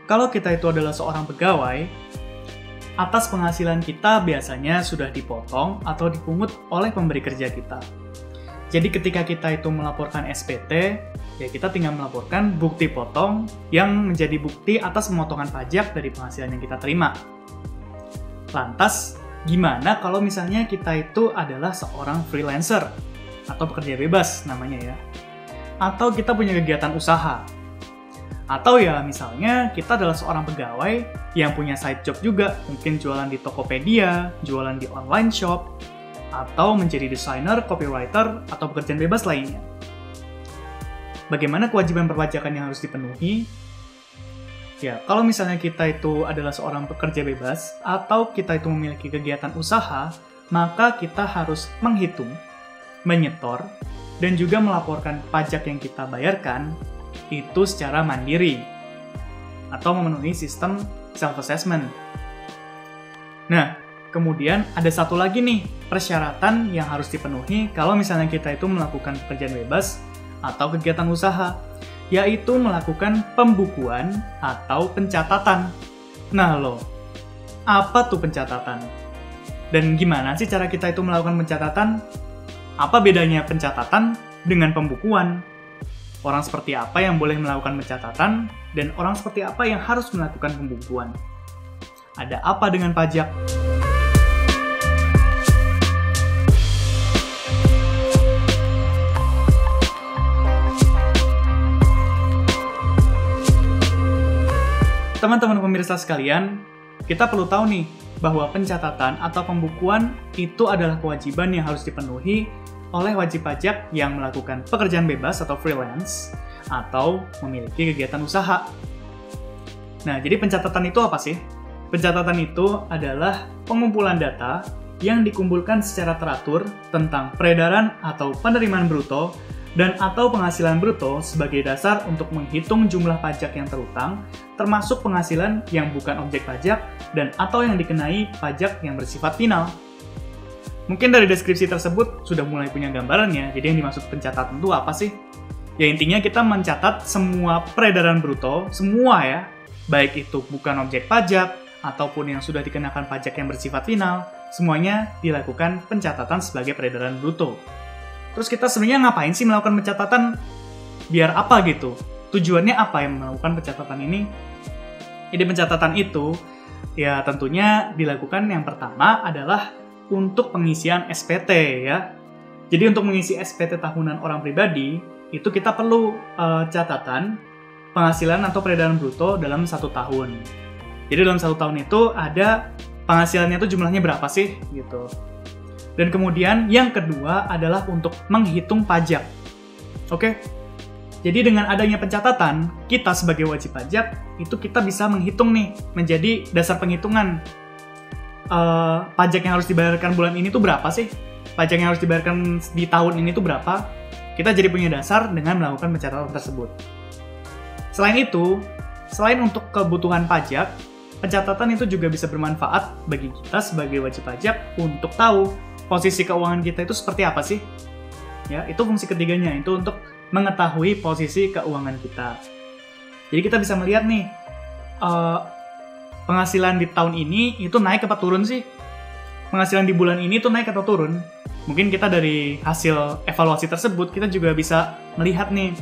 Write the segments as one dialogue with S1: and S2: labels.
S1: kalau kita itu adalah seorang pegawai, atas penghasilan kita biasanya sudah dipotong atau dipungut oleh pemberi kerja kita. Jadi ketika kita itu melaporkan SPT, ya kita tinggal melaporkan bukti potong yang menjadi bukti atas pemotongan pajak dari penghasilan yang kita terima. Lantas, gimana kalau misalnya kita itu adalah seorang freelancer atau pekerja bebas namanya ya? Atau kita punya kegiatan usaha? Atau ya misalnya kita adalah seorang pegawai yang punya side job juga, mungkin jualan di Tokopedia, jualan di online shop, atau menjadi desainer, copywriter, atau pekerjaan bebas lainnya. Bagaimana kewajiban perpajakan yang harus dipenuhi? Ya, kalau misalnya kita itu adalah seorang pekerja bebas, atau kita itu memiliki kegiatan usaha, maka kita harus menghitung, menyetor, dan juga melaporkan pajak yang kita bayarkan itu secara mandiri atau memenuhi sistem self-assessment. Nah, kemudian ada satu lagi nih persyaratan yang harus dipenuhi kalau misalnya kita itu melakukan pekerjaan bebas atau kegiatan usaha, yaitu melakukan pembukuan atau pencatatan. Nah loh, apa tuh pencatatan? Dan gimana sih cara kita itu melakukan pencatatan? Apa bedanya pencatatan dengan pembukuan? Orang seperti apa yang boleh melakukan pencatatan, dan orang seperti apa yang harus melakukan pembukuan? Ada apa dengan pajak? Teman-teman pemirsa sekalian, kita perlu tahu nih, bahwa pencatatan atau pembukuan itu adalah kewajiban yang harus dipenuhi oleh wajib pajak yang melakukan pekerjaan bebas atau freelance, atau memiliki kegiatan usaha. Nah, jadi pencatatan itu apa sih? Pencatatan itu adalah pengumpulan data yang dikumpulkan secara teratur tentang peredaran atau penerimaan bruto dan atau penghasilan bruto sebagai dasar untuk menghitung jumlah pajak yang terutang, termasuk penghasilan yang bukan objek pajak dan atau yang dikenai pajak yang bersifat final. Mungkin dari deskripsi tersebut sudah mulai punya gambarannya, jadi yang dimaksud pencatatan itu apa sih? Ya intinya kita mencatat semua peredaran bruto, semua ya, baik itu bukan objek pajak, ataupun yang sudah dikenakan pajak yang bersifat final, semuanya dilakukan pencatatan sebagai peredaran bruto. Terus kita sebenarnya ngapain sih melakukan pencatatan? Biar apa gitu? Tujuannya apa yang melakukan pencatatan ini? Jadi pencatatan itu, ya tentunya dilakukan yang pertama adalah untuk pengisian SPT ya. Jadi untuk mengisi SPT tahunan orang pribadi, itu kita perlu catatan penghasilan atau peredaran bruto dalam 1 tahun. Jadi dalam 1 tahun itu ada penghasilannya itu jumlahnya berapa sih gitu. Dan kemudian yang kedua adalah untuk menghitung pajak. Oke? Jadi dengan adanya pencatatan, kita sebagai wajib pajak, itu kita bisa menghitung nih, menjadi dasar penghitungan. Pajak yang harus dibayarkan bulan ini tuh berapa sih? Pajak yang harus dibayarkan di tahun ini tuh berapa? Kita jadi punya dasar dengan melakukan pencatatan tersebut. Selain itu, selain untuk kebutuhan pajak, pencatatan itu juga bisa bermanfaat bagi kita sebagai wajib pajak untuk tahu posisi keuangan kita itu seperti apa sih? Ya, itu fungsi ketiganya, itu untuk mengetahui posisi keuangan kita. Jadi kita bisa melihat nih, penghasilan di tahun ini itu naik apa turun sih? Penghasilan di bulan ini tuh naik atau turun? Mungkin kita dari hasil evaluasi tersebut, kita juga bisa melihat nih,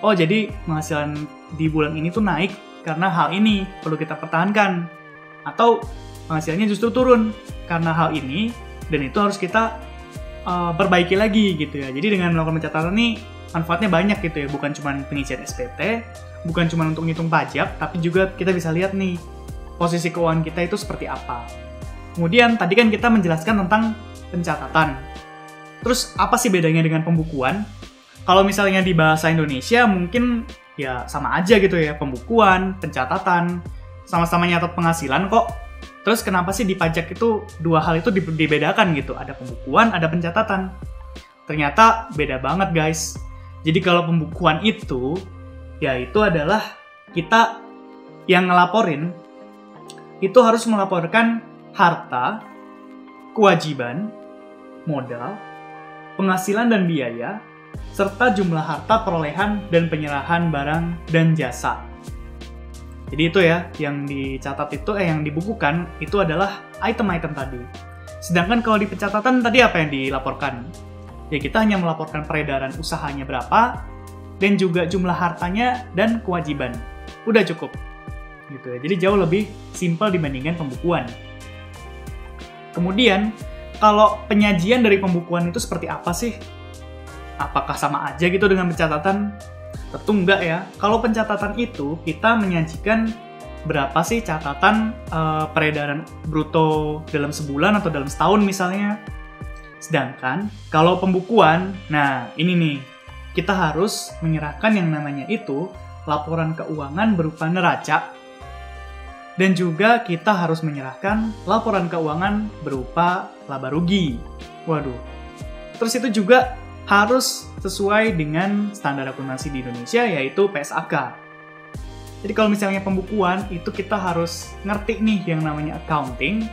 S1: oh jadi penghasilan di bulan ini tuh naik karena hal ini perlu kita pertahankan. Atau penghasilannya justru turun karena hal ini, dan itu harus kita perbaiki lagi gitu ya. Jadi dengan melakukan pencatatan ini, manfaatnya banyak gitu ya, bukan cuma pengisian SPT, bukan cuma untuk ngitung pajak, tapi juga kita bisa lihat nih, posisi keuangan kita itu seperti apa. Kemudian tadi kan kita menjelaskan tentang pencatatan. Terus apa sih bedanya dengan pembukuan? Kalau misalnya di bahasa Indonesia mungkin ya sama aja gitu ya, pembukuan, pencatatan, sama-sama nyatat penghasilan kok. Terus kenapa sih di pajak itu dua hal itu dibedakan gitu? Ada pembukuan, ada pencatatan. Ternyata beda banget guys. Jadi kalau pembukuan itu, ya itu adalah kita yang ngelaporin itu harus melaporkan harta, kewajiban, modal, penghasilan dan biaya, serta jumlah harta perolehan dan penyerahan barang dan jasa. Jadi itu ya, yang dicatat itu, yang dibukukan itu adalah item-item tadi. Sedangkan kalau di pencatatan tadi apa yang dilaporkan? Ya kita hanya melaporkan peredaran usahanya berapa, dan juga jumlah hartanya dan kewajiban. Udah cukup. Gitu ya. Jadi jauh lebih simpel dibandingkan pembukuan. Kemudian, kalau penyajian dari pembukuan itu seperti apa sih? Apakah sama aja gitu dengan pencatatan? Tentu enggak ya. Kalau pencatatan itu kita menyajikan berapa sih catatan peredaran bruto dalam sebulan atau dalam setahun misalnya. Sedangkan kalau pembukuan, nah ini nih, kita harus menyerahkan yang namanya itu laporan keuangan berupa neraca, dan juga kita harus menyerahkan laporan keuangan berupa laba rugi. Waduh. Terus itu juga harus sesuai dengan standar akuntansi di Indonesia, yaitu PSAK. Jadi kalau misalnya pembukuan, itu kita harus ngerti nih yang namanya accounting.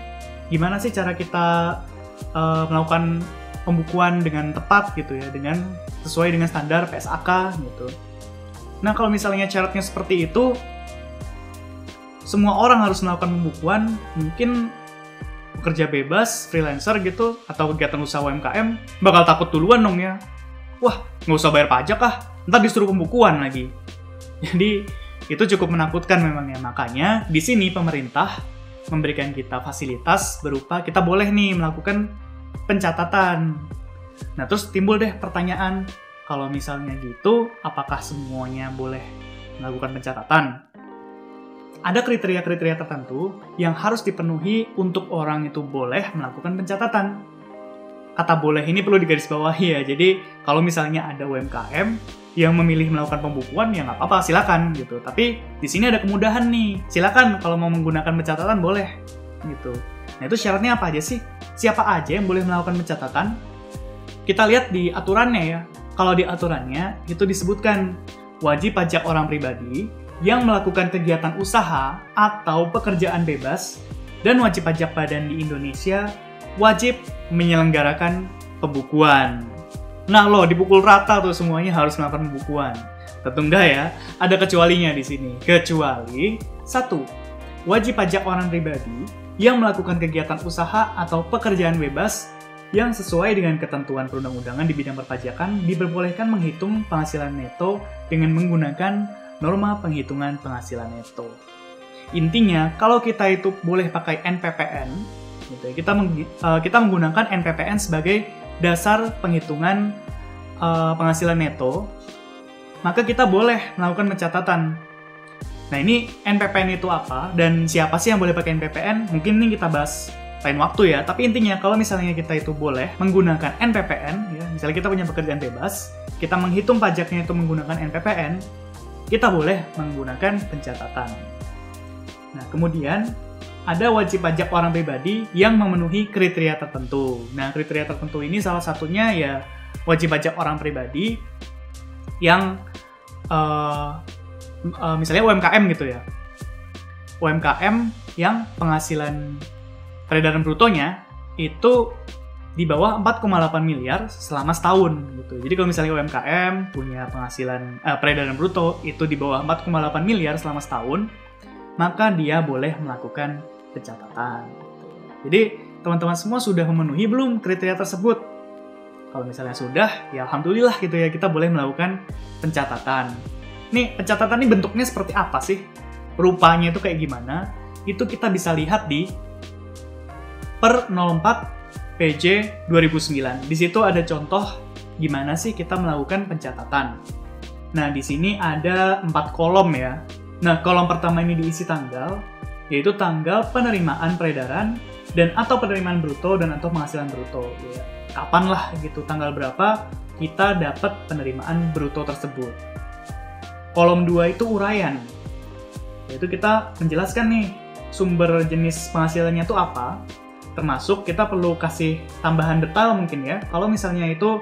S1: Gimana sih cara kita melakukan pembukuan dengan tepat gitu ya, dengan sesuai dengan standar PSAK gitu. Nah kalau misalnya syaratnya seperti itu, semua orang harus melakukan pembukuan, mungkin pekerja bebas, freelancer gitu, atau kegiatan usaha UMKM, bakal takut duluan dong ya. Wah, nggak usah bayar pajak ntar disuruh pembukuan lagi. Jadi, itu cukup menakutkan memang ya. Makanya, di sini pemerintah memberikan kita fasilitas berupa kita boleh nih melakukan pencatatan. Nah, terus timbul deh pertanyaan, kalau misalnya gitu, apakah semuanya boleh melakukan pencatatan? Ada kriteria-kriteria tertentu yang harus dipenuhi untuk orang itu boleh melakukan pencatatan. Kata boleh ini perlu digarisbawahi ya. Jadi kalau misalnya ada UMKM yang memilih melakukan pembukuan, ya nggak apa-apa, silakan gitu. Tapi di sini ada kemudahan nih. Silakan kalau mau menggunakan pencatatan boleh gitu. Nah itu syaratnya apa aja sih? Siapa aja yang boleh melakukan pencatatan? Kita lihat di aturannya ya. Kalau di aturannya itu disebutkan wajib pajak orang pribadi yang melakukan kegiatan usaha atau pekerjaan bebas dan wajib pajak badan di Indonesia wajib menyelenggarakan pembukuan. Nah lo dipukul rata tuh semuanya harus melakukan pembukuan. Tentu enggak ya, ada kecualinya di sini. Kecuali 1. Wajib pajak orang pribadi yang melakukan kegiatan usaha atau pekerjaan bebas yang sesuai dengan ketentuan perundang-undangan di bidang perpajakan diperbolehkan menghitung penghasilan neto dengan menggunakan norma penghitungan penghasilan neto. Intinya, kalau kita itu boleh pakai NPPN, gitu ya, kita menggunakan NPPN sebagai dasar penghitungan penghasilan neto, maka kita boleh melakukan pencatatan. Nah ini NPPN itu apa, dan siapa sih yang boleh pakai NPPN? Mungkin ini kita bahas lain waktu ya, tapi intinya kalau misalnya kita itu boleh menggunakan NPPN, ya, misalnya kita punya pekerjaan bebas, kita menghitung pajaknya itu menggunakan NPPN, kita boleh menggunakan pencatatan. Nah, kemudian ada wajib pajak orang pribadi yang memenuhi kriteria tertentu. Nah, kriteria tertentu ini salah satunya ya wajib pajak orang pribadi yang misalnya UMKM gitu ya. UMKM yang penghasilan peredaran brutonya itu di bawah 4,8 miliar selama setahun gitu. Jadi kalau misalnya UMKM punya penghasilan peredaran bruto itu di bawah 4,8 miliar selama setahun, maka dia boleh melakukan pencatatan. Jadi teman-teman semua sudah memenuhi belum kriteria tersebut? Kalau misalnya sudah, ya alhamdulillah gitu ya, kita boleh melakukan pencatatan. Nih, pencatatan ini bentuknya seperti apa sih? Rupanya itu kayak gimana? Itu kita bisa lihat di per 04 PJ 2009. Di situ ada contoh gimana sih kita melakukan pencatatan. Nah, di sini ada 4 kolom ya. Nah, kolom pertama ini diisi tanggal, yaitu tanggal penerimaan peredaran dan atau penerimaan bruto dan atau penghasilan bruto. Ya. Kapan lah gitu, tanggal berapa kita dapat penerimaan bruto tersebut. Kolom 2 itu uraian. Yaitu kita menjelaskan nih sumber jenis penghasilannya itu apa. Termasuk kita perlu kasih tambahan detail mungkin ya. Kalau misalnya itu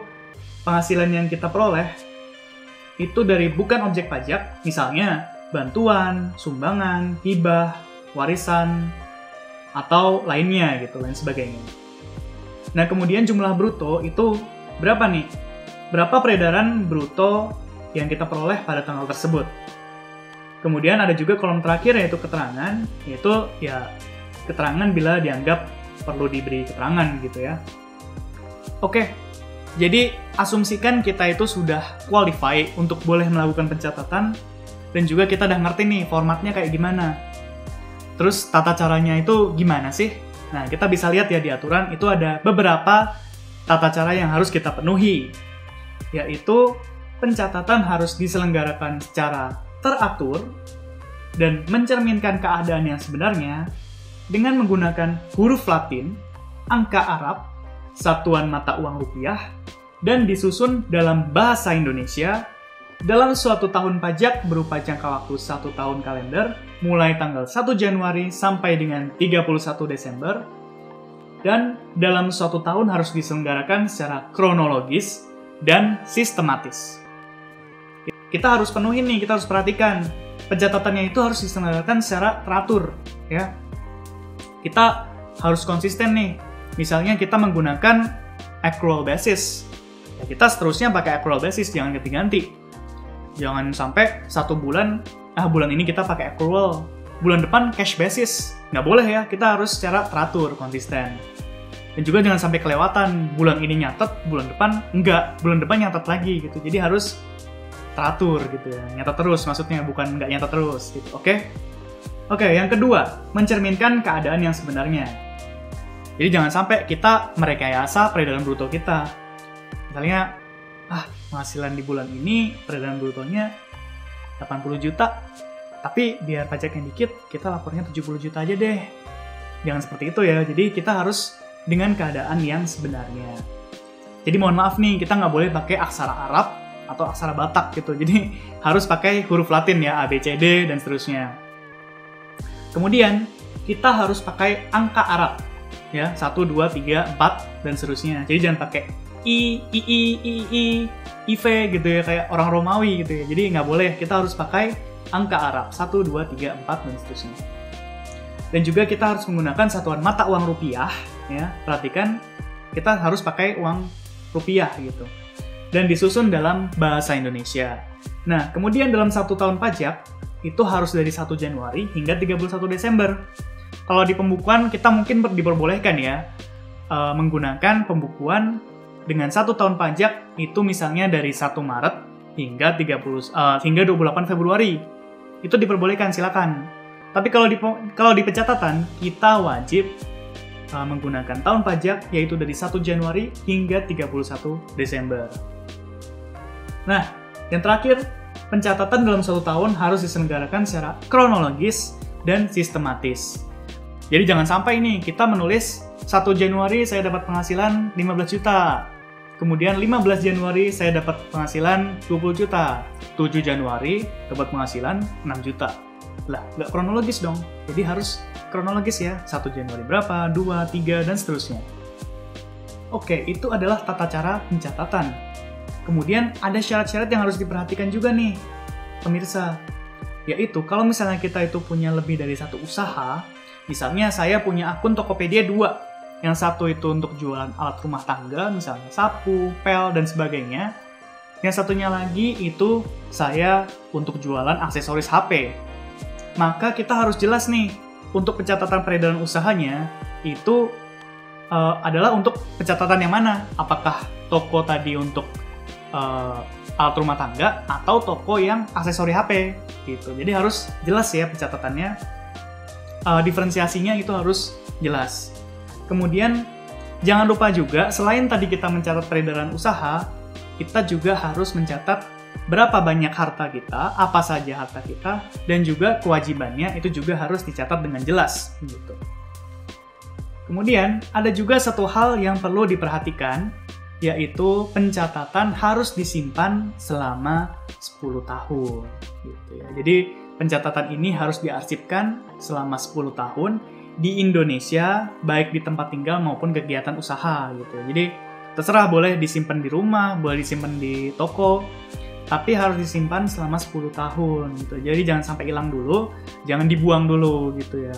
S1: penghasilan yang kita peroleh itu dari bukan objek pajak, misalnya bantuan, sumbangan, hibah, warisan, atau lainnya gitu, lain sebagainya. Nah kemudian jumlah bruto itu berapa nih? Berapa peredaran bruto yang kita peroleh pada tanggal tersebut? Kemudian ada juga kolom terakhir yaitu keterangan, yaitu ya keterangan bila dianggap perlu diberi keterangan gitu ya. Oke, jadi asumsikan kita itu sudah qualify untuk boleh melakukan pencatatan dan juga kita udah ngerti nih formatnya kayak gimana. Terus tata caranya itu gimana sih? Nah, kita bisa lihat ya di aturan itu ada beberapa tata cara yang harus kita penuhi, yaitu pencatatan harus diselenggarakan secara teratur dan mencerminkan keadaan yang sebenarnya dengan menggunakan huruf Latin, angka Arab, satuan mata uang rupiah, dan disusun dalam bahasa Indonesia dalam suatu tahun pajak berupa jangka waktu 1 tahun kalender mulai tanggal 1 Januari sampai dengan 31 Desember, dan dalam suatu tahun harus diselenggarakan secara kronologis dan sistematis. Kita harus penuhi nih, kita harus perhatikan. Pencatatannya itu harus diselenggarakan secara teratur, ya. Kita harus konsisten nih. Misalnya kita menggunakan accrual basis. Ya, kita seterusnya pakai accrual basis, jangan ganti-ganti. Jangan sampai satu bulan, bulan ini kita pakai accrual, bulan depan cash basis. Nggak boleh ya, kita harus secara teratur, konsisten. Dan juga jangan sampai kelewatan, bulan ini nyatet, bulan depan enggak, bulan depan nyatet lagi gitu. Jadi harus teratur gitu ya, nyatet terus maksudnya, bukan nggak nyatet terus gitu, oke? Oke, yang kedua, mencerminkan keadaan yang sebenarnya. Jadi jangan sampai kita merekayasa peredaran bruto kita. Misalnya, penghasilan di bulan ini peredaran brutonya 80 juta, tapi biar pajaknya dikit, kita lapornya 70 juta aja deh. Jangan seperti itu ya, jadi kita harus dengan keadaan yang sebenarnya. Jadi mohon maaf nih, kita nggak boleh pakai aksara Arab atau aksara Batak gitu, jadi harus pakai huruf Latin ya, A, B, C, D, dan seterusnya. Kemudian, kita harus pakai angka Arab, ya, 1, 2, 3, 4, dan seterusnya. Jadi jangan pakai I, IV gitu ya, kayak orang Romawi gitu ya. Jadi nggak boleh, kita harus pakai angka Arab, 1, 2, 3, 4, dan seterusnya. Dan juga kita harus menggunakan satuan mata uang rupiah, ya. Perhatikan, kita harus pakai uang rupiah gitu. Dan disusun dalam bahasa Indonesia. Nah, kemudian dalam 1 tahun pajak, itu harus dari 1 Januari hingga 31 Desember. Kalau di pembukuan, kita mungkin diperbolehkan ya, menggunakan pembukuan dengan 1 tahun pajak itu misalnya dari 1 Maret hingga 28 Februari. Itu diperbolehkan, silakan. Tapi kalau di pencatatan, kita wajib menggunakan tahun pajak yaitu dari 1 Januari hingga 31 Desember. Nah, yang terakhir, pencatatan dalam 1 tahun harus diselenggarakan secara kronologis dan sistematis. Jadi jangan sampai nih kita menulis 1 Januari saya dapat penghasilan 15 juta. Kemudian 15 Januari saya dapat penghasilan 20 juta. 7 Januari dapat penghasilan 6 juta. Lah, nggak kronologis dong. Jadi harus kronologis ya. 1 Januari berapa, 2, 3, dan seterusnya. Oke, itu adalah tata cara pencatatan. Kemudian ada syarat-syarat yang harus diperhatikan juga nih, pemirsa. Yaitu, kalau misalnya kita itu punya lebih dari 1 usaha, misalnya saya punya akun Tokopedia 2, yang satu itu untuk jualan alat rumah tangga, misalnya sapu, pel, dan sebagainya. Yang satunya lagi itu saya untuk jualan aksesoris HP. Maka kita harus jelas nih, untuk pencatatan peredaran usahanya, itu adalah untuk pencatatan yang mana? Apakah toko tadi untuk alat rumah tangga, atau toko yang aksesori HP, gitu. Jadi harus jelas ya pencatatannya. Diferensiasinya itu harus jelas. Kemudian, jangan lupa juga, selain tadi kita mencatat peredaran usaha, kita juga harus mencatat berapa banyak harta kita, apa saja harta kita, dan juga kewajibannya itu juga harus dicatat dengan jelas. Gitu. Kemudian, ada juga satu hal yang perlu diperhatikan, yaitu pencatatan harus disimpan selama 10 tahun. Gitu ya. Jadi, pencatatan ini harus diarsipkan selama 10 tahun, di Indonesia, baik di tempat tinggal maupun kegiatan usaha gitu. Jadi terserah, boleh disimpan di rumah, boleh disimpan di toko, tapi harus disimpan selama 10 tahun gitu. Jadi jangan sampai hilang dulu, jangan dibuang dulu gitu ya.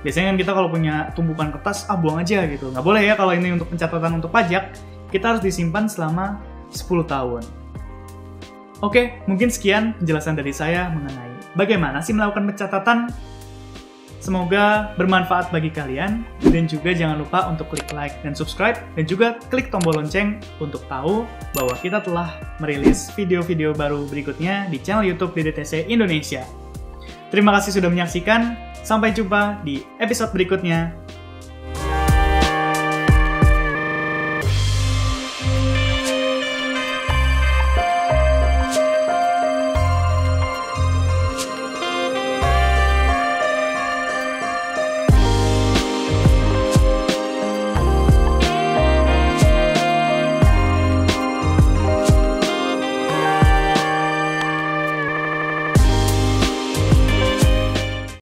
S1: Biasanya kan kita kalau punya tumpukan kertas, buang aja gitu. Nggak boleh ya kalau ini untuk pencatatan untuk pajak, kita harus disimpan selama 10 tahun. Oke, mungkin sekian penjelasan dari saya mengenai bagaimana sih melakukan pencatatan. Semoga bermanfaat bagi kalian, dan juga jangan lupa untuk klik like dan subscribe, dan juga klik tombol lonceng untuk tahu bahwa kita telah merilis video-video baru berikutnya di channel YouTube DDTC Indonesia. Terima kasih sudah menyaksikan, sampai jumpa di episode berikutnya.